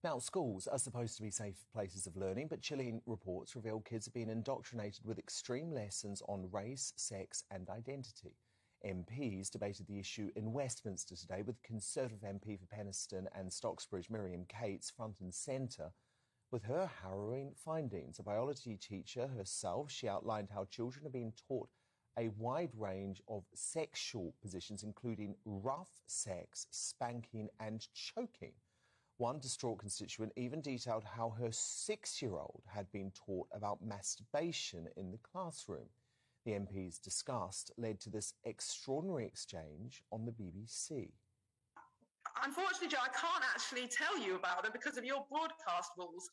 Now, schools are supposed to be safe places of learning, but chilling reports reveal kids are being indoctrinated with extreme lessons on race, sex and identity. MPs debated the issue in Westminster today, with Conservative MP for Penistone and Stocksbridge, Miriam Cates, front and centre, with her harrowing findings. A biology teacher herself, she outlined how children are being taught a wide range of sexual positions, including rough sex, spanking and choking. One distraught constituent even detailed how her 6-year-old had been taught about masturbation in the classroom. The MP's disgust led to this extraordinary exchange on the BBC. Unfortunately, Joe, I can't actually tell you about them because of your broadcast rules.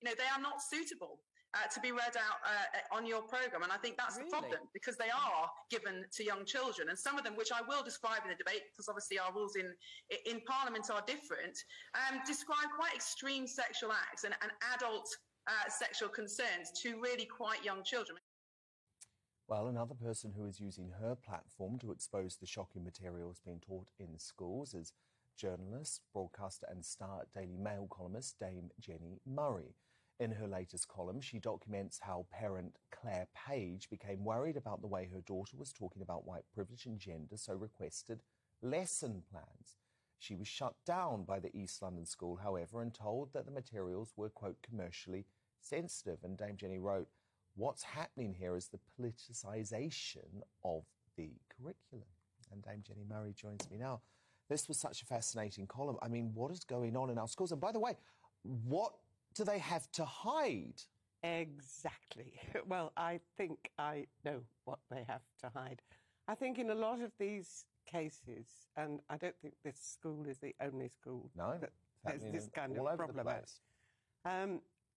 They are not suitable to be read out on your programme. And I think that's the problem, because they are given to young children. And some of them, which I will describe in the debate, because obviously our rules in Parliament are different, describe quite extreme sexual acts and adult sexual concerns to really quite young children. Well, another person who is using her platform to expose the shocking materials being taught in schools is journalist, broadcaster and Star Daily Mail columnist Dame Jenny Murray. In her latest column, she documents how parent Claire Page became worried about the way her daughter was talking about white privilege and gender, so requested lesson plans. She was shut down by the East London school, however, and told that the materials were, quote, commercially sensitive. And Dame Jenny wrote, "What's happening here is the politicisation of the curriculum." And Dame Jenny Murray joins me now. This was such a fascinating column. I mean, what is going on in our schools? And by the way, what do they have to hide? Exactly. Well, I think I know what they have to hide. I think in a lot of these cases, and I don't think this school is the only school that has this kind of problem.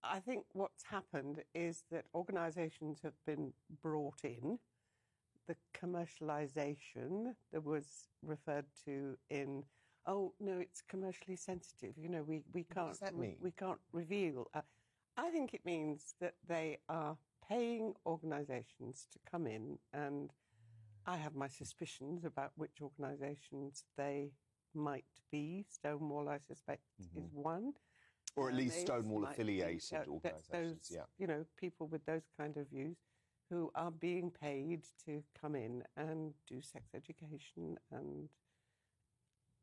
I think what's happened is that organisations have been brought in. The commercialisation that was referred to in, oh, no, it's commercially sensitive. You know, we can't... What does that mean? We can't reveal. I think it means that they are paying organisations to come in, and I have my suspicions about which organisations they might be. Stonewall, I suspect, is one. Or at least Stonewall-affiliated organisations, yeah. You know, people with those kind of views who are being paid to come in and do sex education. And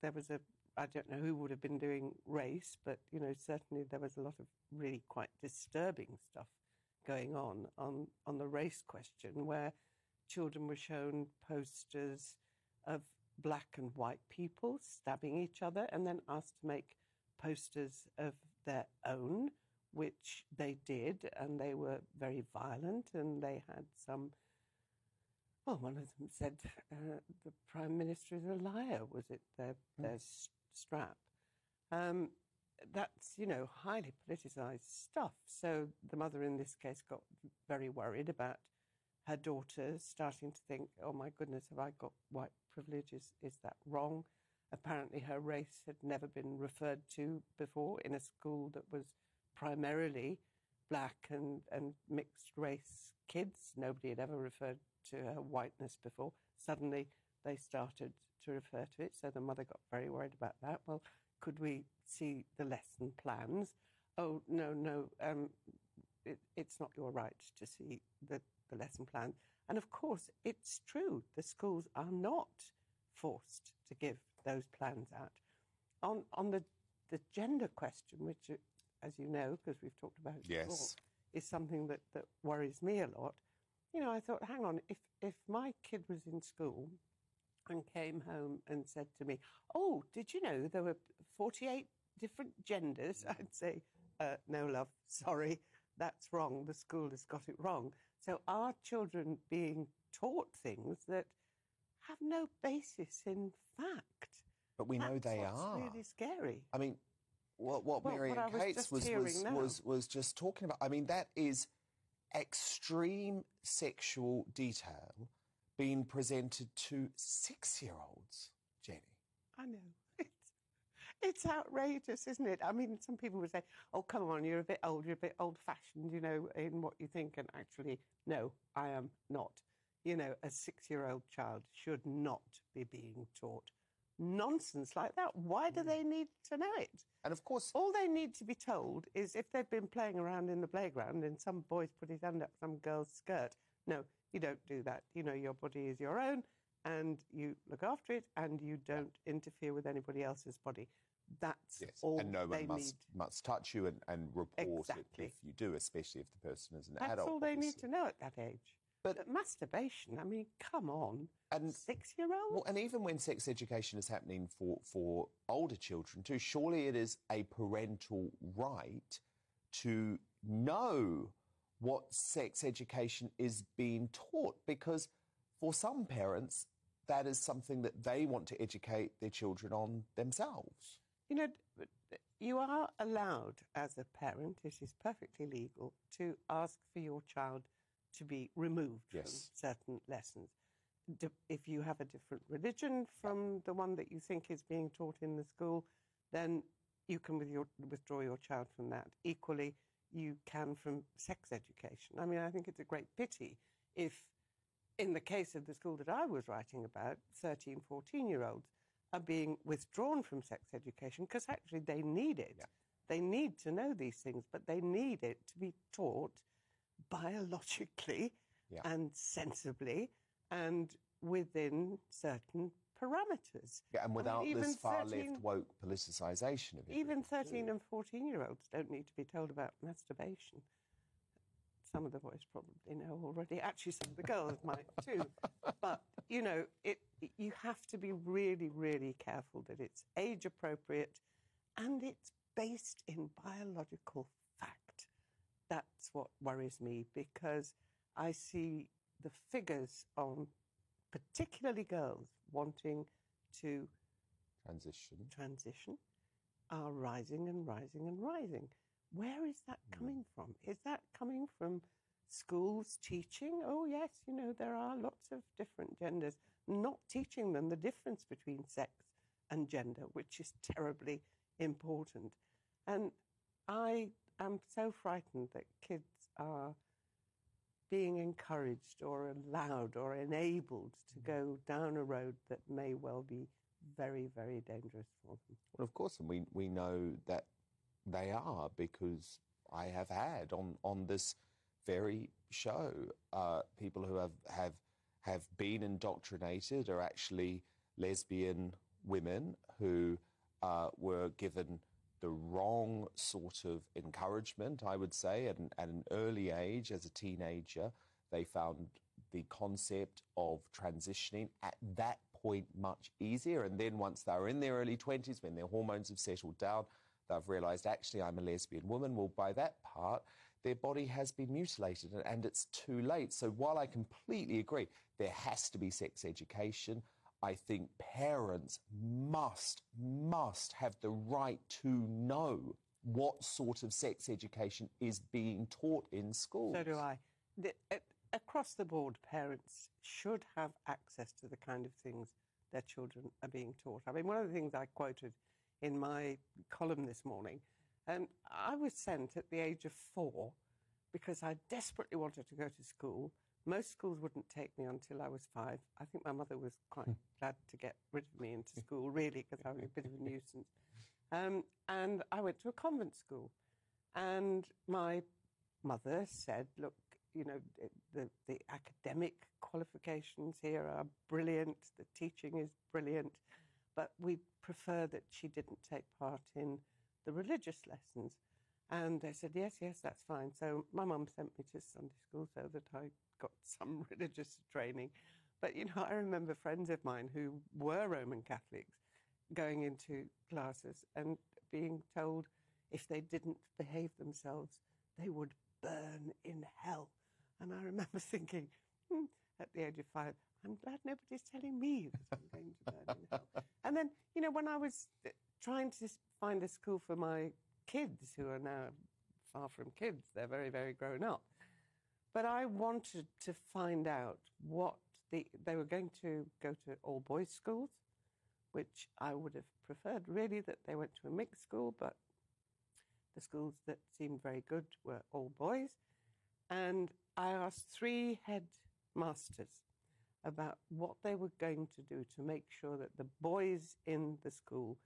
there was I don't know who would have been doing race, but, you know, certainly there was a lot of really quite disturbing stuff going on the race question, where children were shown posters of black and white people stabbing each other and then asked to make posters of their own, which they did, and they were very violent, and they had some... Well, one of them said the Prime Minister is a liar, was it, their strap. That's, you know, highly politicised stuff. So the mother in this case got very worried about her daughter starting to think, oh, my goodness, have I got white privilege? Is that wrong? Apparently her race had never been referred to before in a school that was primarily black and mixed-race kids. Nobody had ever referred to her whiteness before. Suddenly they started to refer to it, so the mother got very worried about that. Well, could we see the lesson plans? Oh, no, it's not your right to see the lesson plan. And, of course, it's true. The schools are not forced to give those plans out. On the gender question, which, as you know, because we've talked about it before, is something that worries me a lot. You know, I thought, hang on, if my kid was in school and came home and said to me, oh, did you know there were 48 different genders? I'd say, no, love, sorry, that's wrong. The school has got it wrong. So are children being taught things that have no basis in fact? But we know they are. That's really scary. I mean, what Miriam Cates was just talking about, I mean, that is extreme sexual detail being presented to 6-year-olds, Jenny. I know. It's outrageous, isn't it? I mean, some people would say, oh, come on, you're a bit old, you're a bit old-fashioned, you know, in what you think. And actually, no, I am not. You know, a 6-year-old child should not be being taught nonsense like that. Why do they need to know it? And of course, all they need to be told is if they've been playing around in the playground and some boy's put his hand up some girl's skirt, no, you don't do that. You know, your body is your own and you look after it and you don't interfere with anybody else's body. That's all and no they one need. must touch you and report Exactly. it if you do, especially if the person is an That's adult. all they need obviously. to know at that age. But masturbation, I mean, come on, and 6-year-olds? Well, and even when sex education is happening for older children too, surely it is a parental right to know what sex education is being taught, because for some parents, that is something that they want to educate their children on themselves. You know, you are allowed as a parent, it is perfectly legal, to ask for your child to be removed from certain lessons. If you have a different religion from the one that you think is being taught in the school, then you can withdraw your child from that. Equally, you can from sex education. I mean, I think it's a great pity if, in the case of the school that I was writing about, 13, 14-year-olds are being withdrawn from sex education because actually they need it. Yeah. They need to know these things, but they need it to be taught biologically and sensibly and within certain parameters. Yeah, and without this far-left woke politicisation of it. Even 13 and 14-year-olds don't need to be told about masturbation. Some of the boys probably know already. Actually, some of the girls might too. But, you know, you have to be really, really careful that it's age-appropriate and it's based in biological fact. That's what worries me, because I see the figures on particularly girls wanting to transition are rising and rising and rising. Where is that coming from? Is that coming from schools teaching? Oh, yes, you know, there are lots of different genders, not teaching them the difference between sex and gender, which is terribly important. And I am so frightened that kids are being encouraged or allowed or enabled to go down a road that may well be very, very dangerous for them. Well, of course, and we know that they are, because I have had on this very show people who have been indoctrinated are actually lesbian women who were given the wrong sort of encouragement, I would say, at an early age. As a teenager, they found the concept of transitioning at that point much easier. And then once they were in their early 20s, when their hormones have settled down, they've realised, actually, I'm a lesbian woman. Well, by that part, their body has been mutilated and it's too late. So while I completely agree, there has to be sex education, I think parents must have the right to know what sort of sex education is being taught in schools. So do I. Across the board, parents should have access to the kind of things their children are being taught. I mean, one of the things I quoted in my column this morning, and I was sent at the age of 4 because I desperately wanted to go to school. Most schools wouldn't take me until I was 5. I think my mother was quite glad to get rid of me into school, really, because I was a bit of a nuisance. And I went to a convent school. And my mother said, look, you know, the academic qualifications here are brilliant, the teaching is brilliant, but we prefer that she didn't take part in the religious lessons. And I said, yes, that's fine. So my mum sent me to Sunday school so that I got some religious training. But, you know, I remember friends of mine who were Roman Catholics going into classes and being told if they didn't behave themselves, they would burn in hell. And I remember thinking, at the age of 5, I'm glad nobody's telling me that I'm going to burn in hell. And then, you know, when I was trying to find a school for my kids, who are now far from kids, they're very, very grown up, but I wanted to find out what they were going to go to all boys schools, which I would have preferred really that they went to a mixed school, but the schools that seemed very good were all boys. And I asked 3 headmasters about what they were going to do to make sure that the boys in the school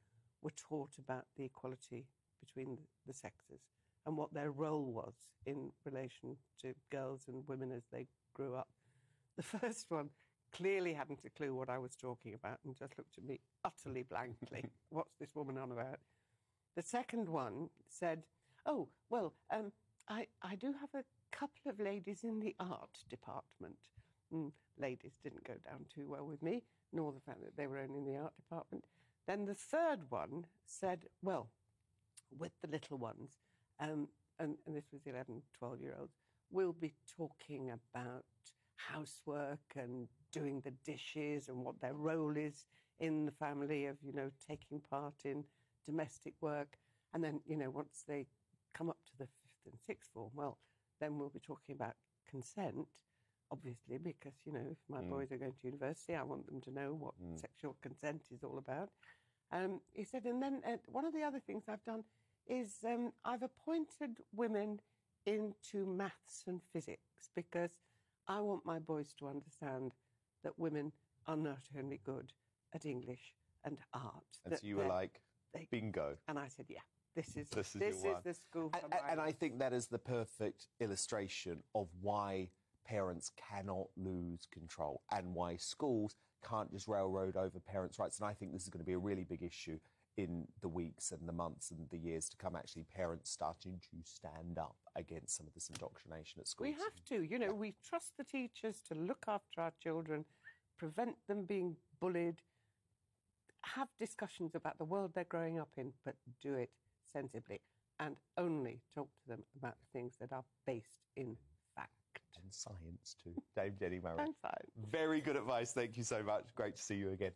were taught about the equality between the sexes and what their role was in relation to girls and women as they grew up. The first one clearly hadn't a clue what I was talking about and just looked at me utterly blankly. What's this woman on about? The second one said, oh, well, I do have a couple of ladies in the art department. Ladies didn't go down too well with me, nor the fact that they were only in the art department. Then the third one said, well, with the little ones, and this was 11, 12-year-olds, we'll be talking about housework and doing the dishes and what their role is in the family of, taking part in domestic work. And then, once they come up to the 5th and 6th form, well, then we'll be talking about consent, obviously, because, if my boys are going to university, I want them to know what sexual consent is all about. He said, and then one of the other things I've done is I've appointed women into maths and physics because I want my boys to understand that women are not only good at English and art. And so you were like, bingo. And I said, yeah, this is the school for and I think that is the perfect illustration of why parents cannot lose control and why schools can't just railroad over parents' rights. And I think this is going to be a really big issue in the weeks and the months and the years to come, actually, parents starting to stand up against some of this indoctrination at schools. We have to. We trust the teachers to look after our children, prevent them being bullied, have discussions about the world they're growing up in, but do it sensibly and only talk to them about the things that are based in fact. And science too. Dame Jenny Murray. And science. Very good advice. Thank you so much. Great to see you again.